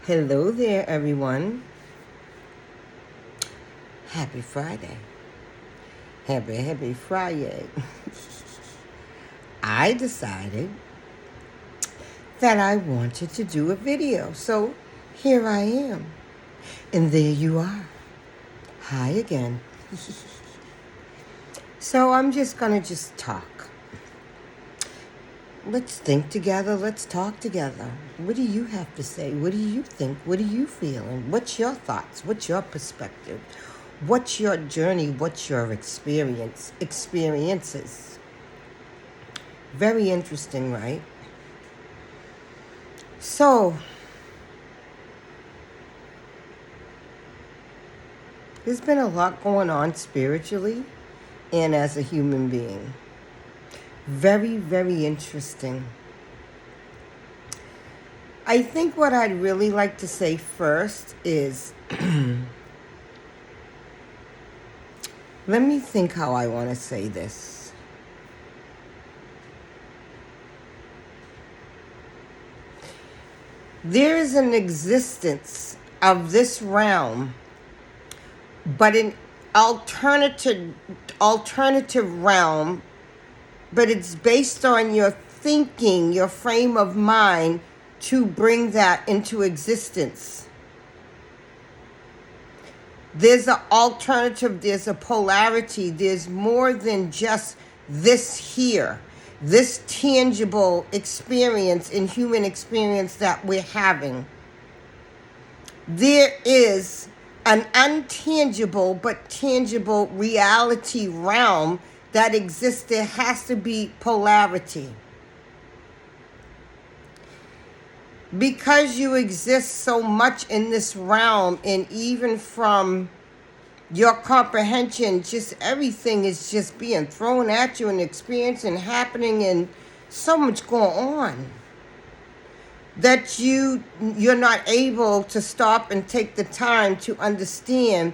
Hello there, everyone. Happy Friday. Happy Friday. I decided that I wanted to do a video, so here I am. And there you are. Hi again. So I'm just going to talk. Let's think together. Let's talk together. What do you have to say? What do you think? What do you feel? And what's your thoughts? What's your perspective? What's your journey? What's your experiences? Very interesting, right? So, there's been a lot going on spiritually and as a human being. Very, very interesting. I think what I'd really like to say first is, let me think how I want to say this. There is an existence of this realm, but an alternative realm, but it's based on your thinking, your frame of mind to bring that into existence. There's an alternative, there's a polarity, there's more than just this here, this tangible experience and human experience that we're having. There is an untangible but tangible reality realm that exists. There has to be polarity. Because you exist so much in this realm, and even from your comprehension, just everything is just being thrown at you and experiencing and happening, and so much going on that you're not able to stop and take the time to understand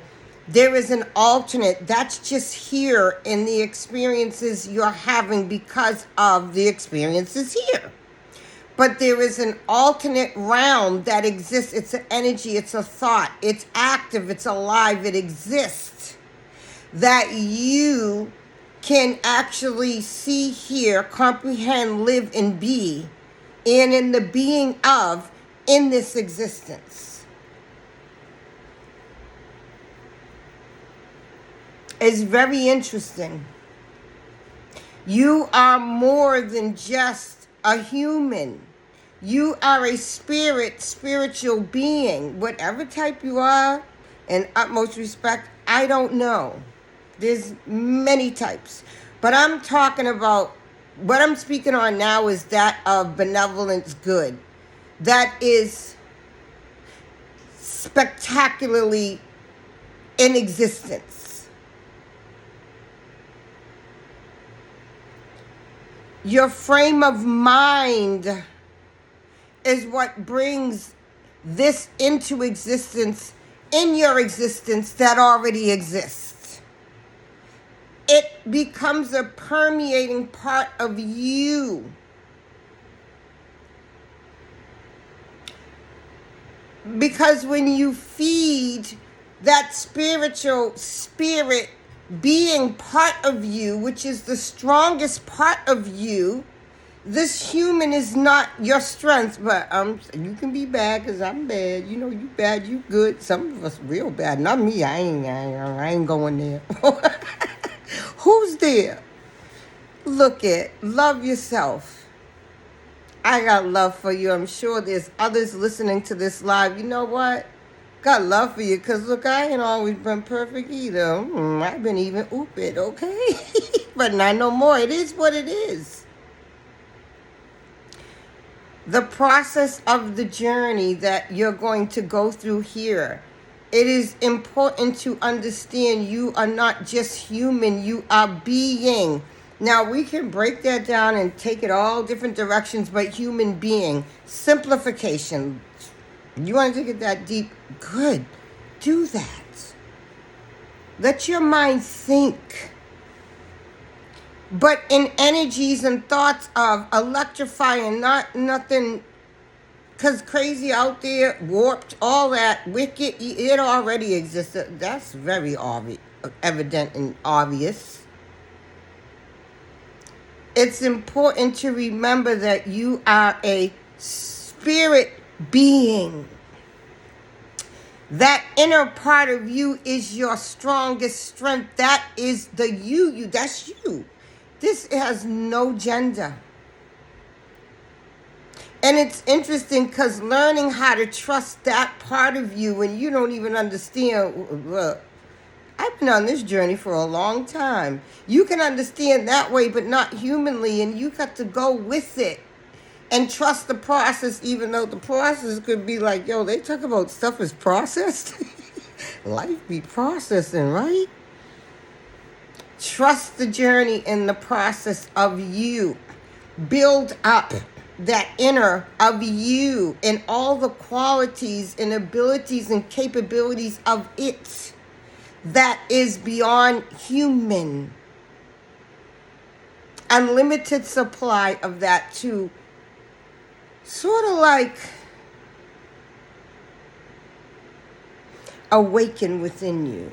there is an alternate that's just here in the experiences you're having because of the experiences here. But there is an alternate realm that exists. It's an energy, it's a thought, it's active, it's alive, it exists, that you can actually see, hear, comprehend, live, and be, and in the being of, in this existence. It's very interesting. You are more than just a human. You are a spiritual being, whatever type you are, in utmost respect, I don't know. There's many types. But I'm talking about, what I'm speaking on now is that of benevolence good. That is spectacularly in existence. Your frame of mind is what brings this into existence in your existence that already exists. It becomes a permeating part of you. Because when you feed that spiritual spirit being part of you, which is the strongest part of you, this human is not your strength, but you can be bad because I'm bad. You know, you bad, you good. Some of us real bad. Not me. I ain't going there. Who's there? Look it. Love yourself. I got love for you. I'm sure there's others listening to this live. You know what? Got love for you because, look, I ain't always been perfect either. I've been even ooped, okay? But not no more. It is what it is. The process of the journey that you're going to go through here, it is important to understand you are not just human, you are being. Now, we can break that down and take it all different directions, but human being, simplification. You want to take it that deep? Good. Do that. Let your mind think. But in energies and thoughts of electrifying, not nothing Because crazy out there, warped, all that, wicked, it already exists. That's very obvious, evident and obvious. It's important to remember that you are a spirit being. That inner part of you is your strongest strength. That is the you. That's you. This has no gender. And it's interesting because learning how to trust that part of you when you don't even understand, look, I've been on this journey for a long time. You can understand that way, but not humanly, and you got to go with it and trust the process, even though the process could be like, yo, they talk about stuff is processed. Life be processing, right? Trust the journey and the process of you. Build up that inner of you and all the qualities and abilities and capabilities of it that is beyond human. Unlimited supply of that too. Sort of like awaken within you.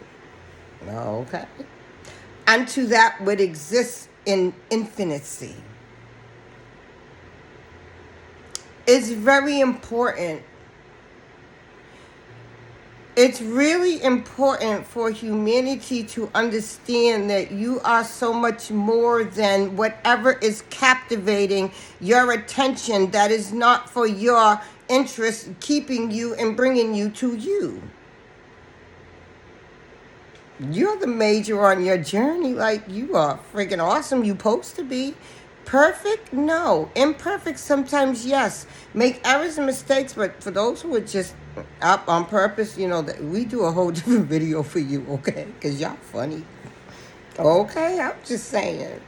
Okay. Unto that which exists in infinity. It's very important. It's really important for humanity to understand that you are so much more than whatever is captivating your attention that is not for your interest, keeping you and bringing you to you. You're the major on your journey. Like, you are freaking awesome. You're supposed to be. Perfect? No. Imperfect sometimes, yes. Make errors and mistakes, but for those who are just up on purpose, you know, we do a whole different video for you, okay? Because y'all funny. Okay? I'm just saying.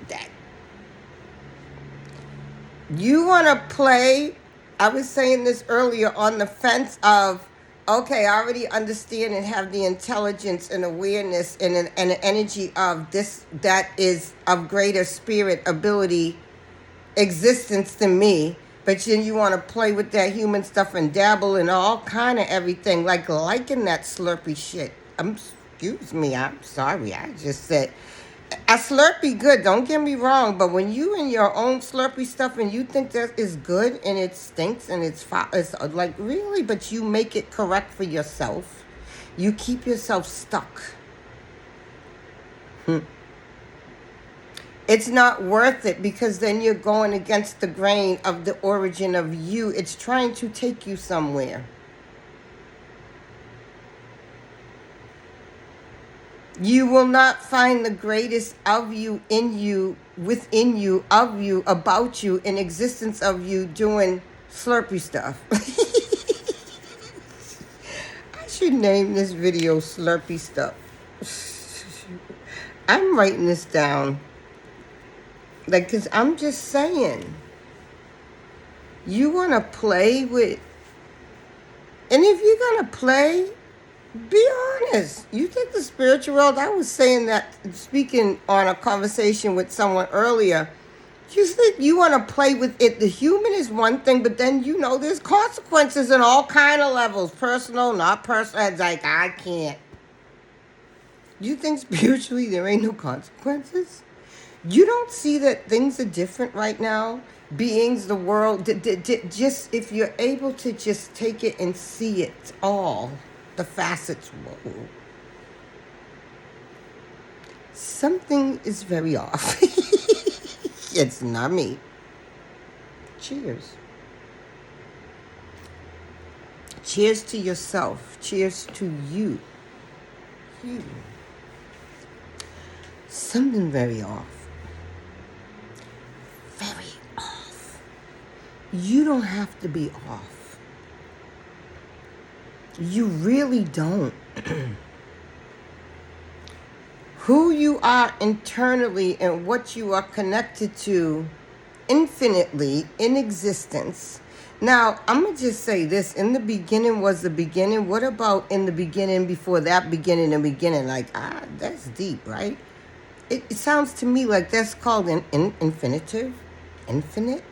That. You want to play, I was saying this earlier, on the fence of, okay, I already understand and have the intelligence and awareness and an energy of this that is of greater spirit, ability, existence than me. But then you want to play with that human stuff and dabble in all kind of everything, like liking that slurpy shit. Excuse me, I'm sorry. I just said, a Slurpee good, don't get me wrong, but when you in your own Slurpee stuff and you think that is good and it stinks and it's like, really, but you make it correct for yourself. You keep yourself stuck. It's not worth it because then you're going against the grain of the origin of you. It's trying to take you somewhere. You will not find the greatest of you, in you, within you, of you, about you, in existence of you doing Slurpee stuff. I should name this video Slurpee Stuff. I'm writing this down. Like, because I'm just saying. You want to play with... And if you're going to play... Be honest. You think the spiritual world, I was saying that, speaking on a conversation with someone earlier, you think you want to play with it. The human is one thing, but then, you know, there's consequences in all kind of levels. Personal, not personal. It's like, I can't. You think spiritually there ain't no consequences? You don't see that things are different right now? Beings, the world, just if you're able to just take it and see it all. The facets. Whoa. Something is very off. It's not me. Cheers. Cheers to yourself. Cheers to you. You. Something very off. Very off. You don't have to be off. You really don't. Who you are internally and what you are connected to infinitely in existence. Now, I'm going to just say this. In the beginning was the beginning. What about in the beginning before that beginning and beginning? Like, that's deep, right? It sounds to me like that's called an infinitive. Infinite?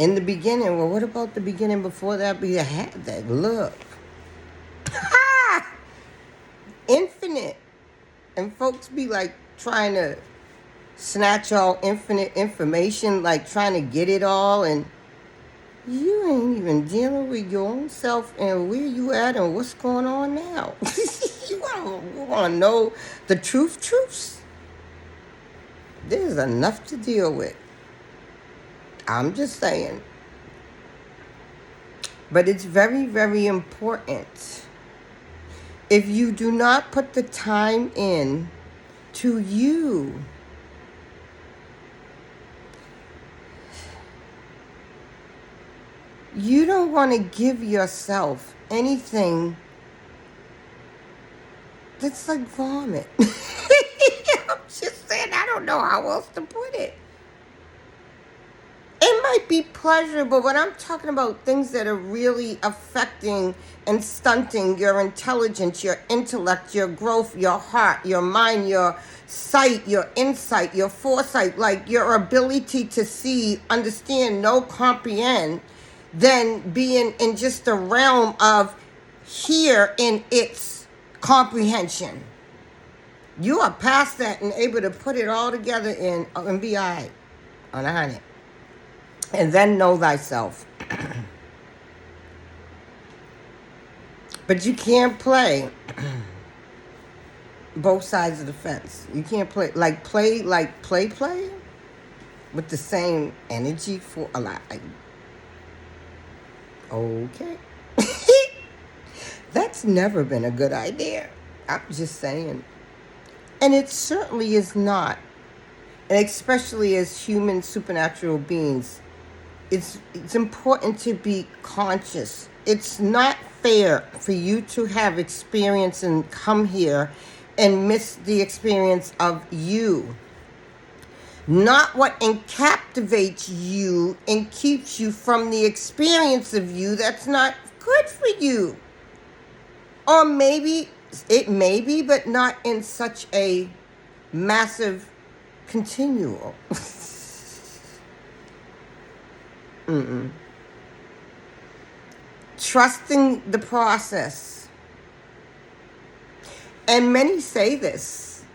In the beginning, well, what about the beginning before that? We had that. Look. Infinite. And folks be like trying to snatch all infinite information, like trying to get it all, and you ain't even dealing with your own self and where you at and what's going on now. You want to know the truths? There's enough to deal with. I'm just saying. But it's very, very important. If you do not put the time in to you, you don't want to give yourself anything that's like vomit. I'm just saying, I don't know how else to put it. It might be pleasurable, but I'm talking about things that are really affecting and stunting your intelligence, your intellect, your growth, your heart, your mind, your sight, your insight, your foresight, like your ability to see, understand, know, comprehend, than being in just the realm of here in its comprehension. You are past that and able to put it all together and be all right on a honey. And then know thyself. But you can't play both sides of the fence. You can't play with the same energy for a lot. Like, okay. That's never been a good idea. I'm just saying. And it certainly is not. And especially as human supernatural beings, it's important to be conscious. It's not fair for you to have experience and come here and miss the experience of you. Not what captivates you and keeps you from the experience of you that's not good for you. Or maybe, it may be, but not in such a massive continual. Trusting the process. And many say this.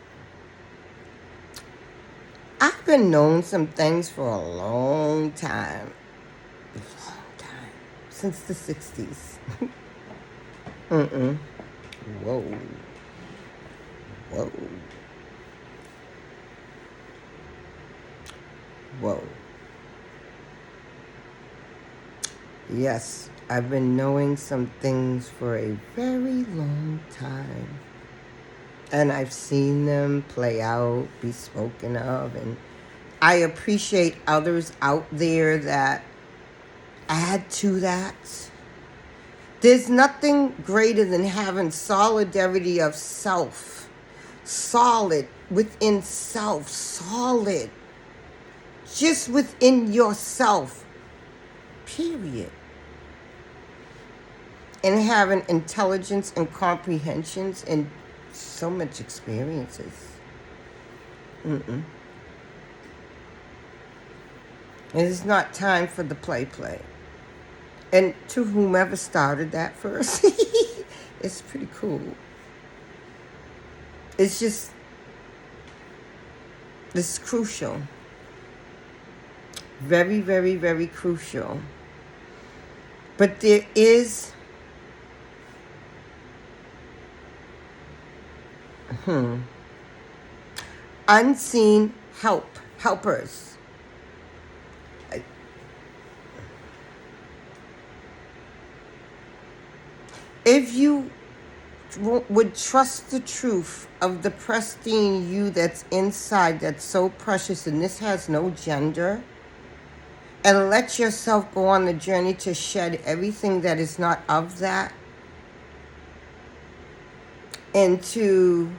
I've been knowing some things for a long time. A long time. Since the 60s. Whoa. Whoa. Whoa. Yes, I've been knowing some things for a very long time. And I've seen them play out, be spoken of, and I appreciate others out there that add to that. There's nothing greater than having solidarity of self. Solid within self. Solid. Just within yourself. Period. And having intelligence and comprehensions and so much experiences. And it's not time for the play. And to whomever started that first, it's pretty cool. It's just, it's crucial. Very, very, very crucial. But there is unseen helpers. If you would trust the truth of the pristine you that's inside, that's so precious, and this has no gender, and let yourself go on the journey to shed everything that is not of that, and to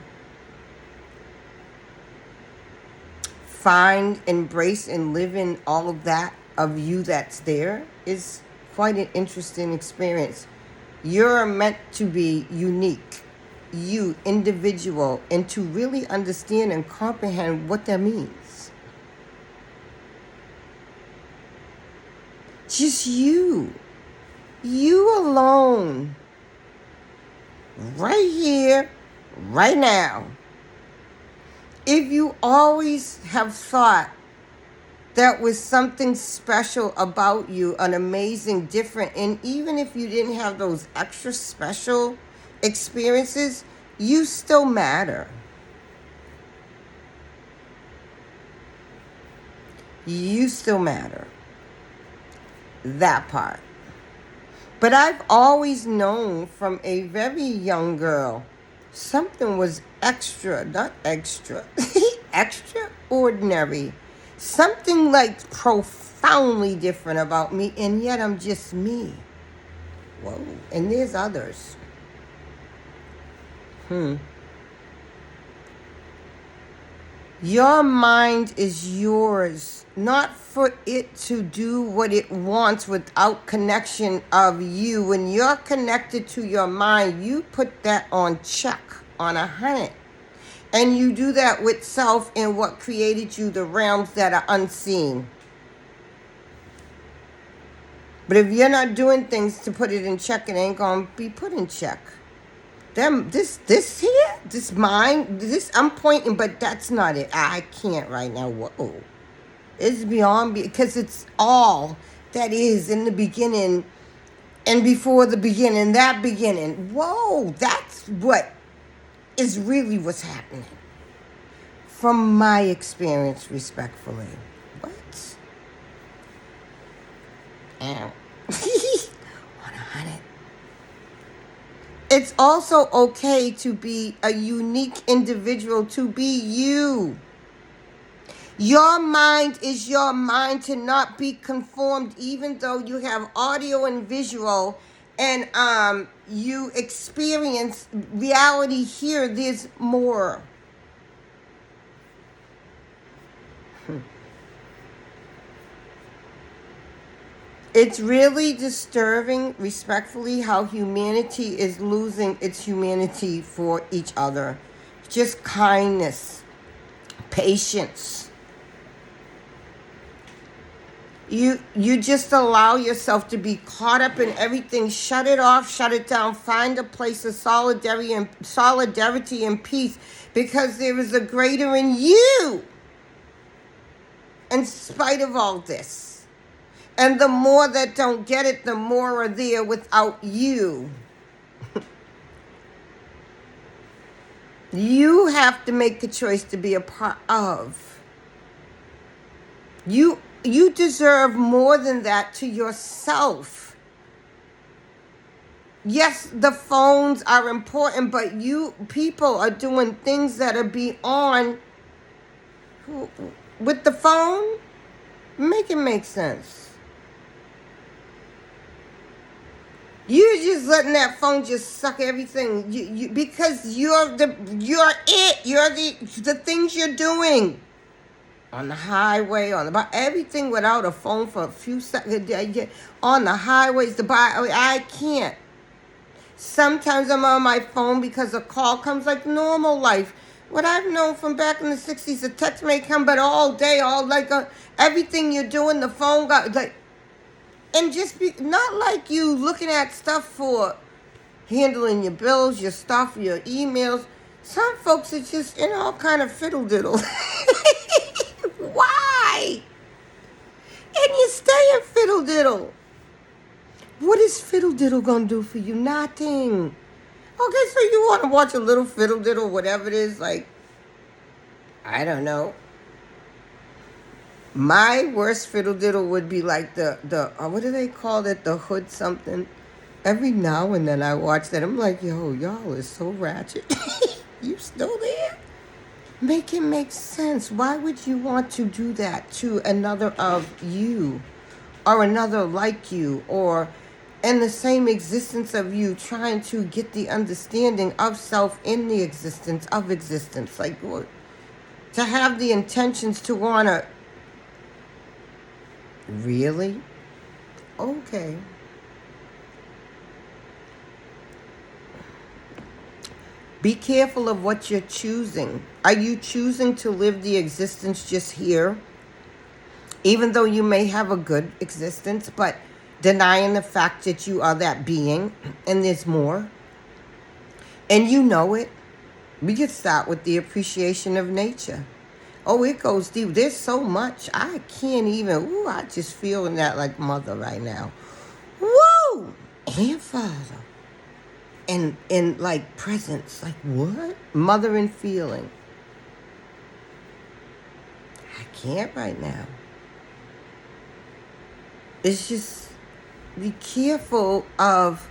find, embrace, and live in all of that of you that's there, is quite an interesting experience. You're meant to be unique, you, individual, and to really understand and comprehend what that means. Just you. You alone. Right here, right now. If you always have thought that was something special about you, an amazing, different, and even if you didn't have those extra special experiences, you still matter. You still matter. That part. But I've always known from a very young girl, something was extra, not extra, extraordinary. Something like profoundly different about me, and yet I'm just me. Whoa, and there's others. Your mind is yours, not for it to do what it wants without connection of you. When you're connected to your mind, you put that on check, on 100. And you do that with self and what created you, the realms that are unseen. But if you're not doing things to put it in check, it ain't going to be put in check. This here, this mine, this I'm pointing, but that's not it. I can't right now. Whoa. It's beyond, because it's all that is in the beginning and before the beginning, that beginning. Whoa, that's what is really what's happening. From my experience, respectfully. What? Ow. 100. It's also okay to be a unique individual, to be you. Your mind is your mind, to not be conformed, even though you have audio and visual and you experience reality here. There's more. It's really disturbing, respectfully, how humanity is losing its humanity for each other. Just kindness, patience. You just allow yourself to be caught up in everything. Shut it off, shut it down. Find a place of solidarity and peace, because there is a greater in you, in spite of all this. And the more that don't get it, the more are there without you. You have to make the choice to be a part of. You deserve more than that to yourself. Yes, the phones are important, but people are doing things that are beyond. With the phone, make it make sense. You're just letting that phone just suck everything, because you're it. You're the things you're doing on the highway, everything without a phone for a few seconds. On the highways, I can't. Sometimes I'm on my phone because a call comes, like normal life. What I've known from back in the 60s, a text may come, but all day, everything you're doing, the phone got like. And just be not like you looking at stuff for handling your bills, your stuff, your emails. Some folks are just in all kind of fiddle diddle. Why? And you stay in fiddle diddle. What is fiddle diddle gonna do for you? Nothing. Okay, so you want to watch a little fiddle diddle, whatever it is, like, I don't know. My worst fiddle diddle would be like the what do they call it? The hood something. Every now and then I watch that. I'm like, yo, y'all is so ratchet. You still there? Make it make sense. Why would you want to do that to another of you, or another like you, or in the same existence of you, trying to get the understanding of self in the existence of existence? Like, to have the intentions to want to. Really? Okay. Be careful of what you're choosing. Are you choosing to live the existence just here? even though you may have a good existence, but denying the fact that you are that being and there's more, and you know it. We could start with the appreciation of nature. Oh, it goes deep. There's so much. I can't even. Ooh, I just feeling that like mother right now. Woo! And father. And like presence. Like what? Mother and feeling. I can't right now. It's just be careful of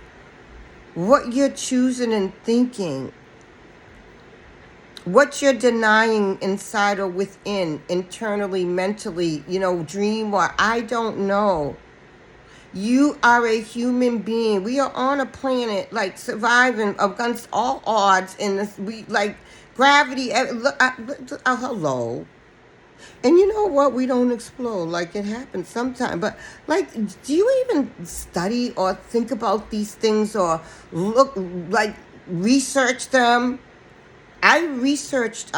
what you're choosing and thinking. What you're denying inside or within, internally, mentally, dream or I don't know. You are a human being. We are on a planet like surviving against all odds in this. We like gravity. Hello. And you know what? We don't explode. Like it happens sometimes. But like, do you even study or think about these things or research them? I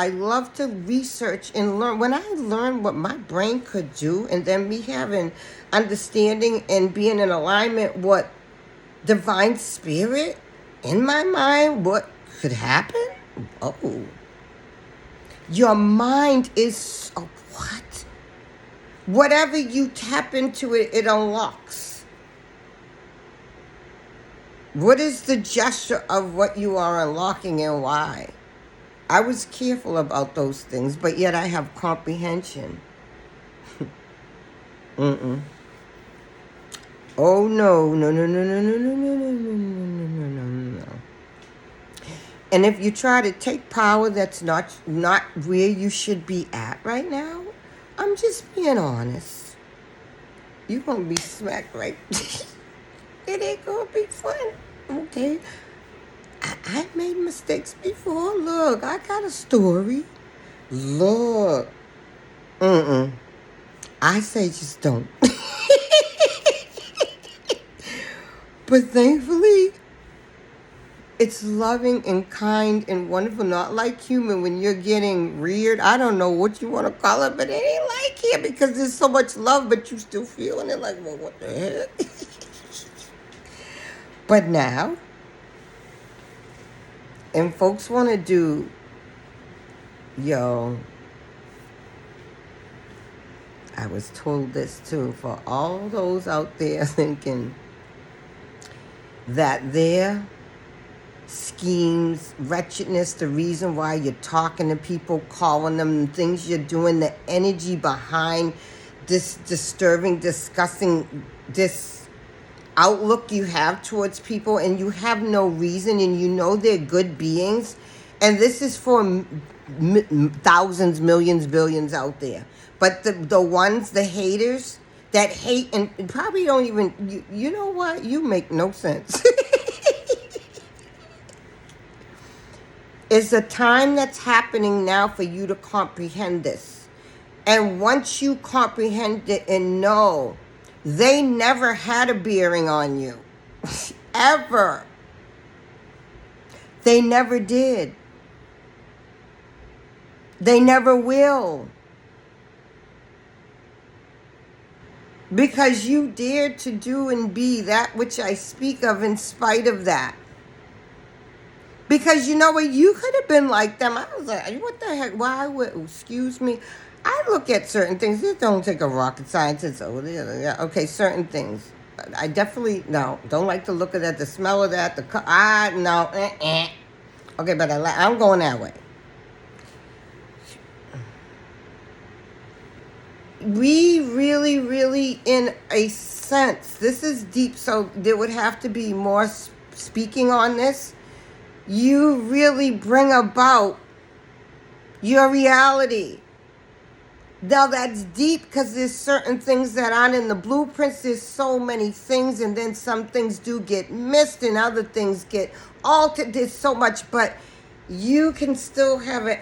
love to research and learn. When I learn what my brain could do and then me having understanding and being in alignment with divine spirit in my mind, what could happen? Oh. Your mind is, what? Whatever you tap into it unlocks. What is the gesture of what you are unlocking and why? I was careful about those things, but yet I have comprehension. Mm-mm. Oh, no. And if you try to take power that's not where you should be at right now, I'm just being honest. You're going to be smacked right. It ain't going to be fun, okay? I've made mistakes before. Look, I got a story. Look. I say just don't. But thankfully, it's loving and kind and wonderful. Not like human when you're getting reared. I don't know what you want to call it, but it ain't like here because there's so much love, but you still feeling it like, well, what the heck? But now, and folks want to do, I was told this too, for all those out there thinking that their schemes, wretchedness, the reason why you're talking to people, calling them, things you're doing, the energy behind this disturbing, disgusting, this outlook you have towards people, and you have no reason, and you know they're good beings, and this is for thousands, millions, billions out there, but the ones, the haters that hate and probably don't even, you know what, you make no sense. It's a time that's happening now for you to comprehend this, and once you comprehend it and know they never had a bearing on you. Ever. They never did. They never will. Because you dared to do and be that which I speak of in spite of that. Because you know what? You could have been like them. I was like, what the heck? Why would, excuse me? I look at certain things. It don't take a rocket scientist. Okay, certain things. I definitely, no, don't like the look of that, the smell of that, no. Okay, but I'm going that way. We really, really, in a sense, this is deep, so there would have to be more speaking on this. You really bring about your reality. Now that's deep because there's certain things that aren't in the blueprints. There's so many things, and then some things do get missed and other things get altered. There's so much, but you can still have an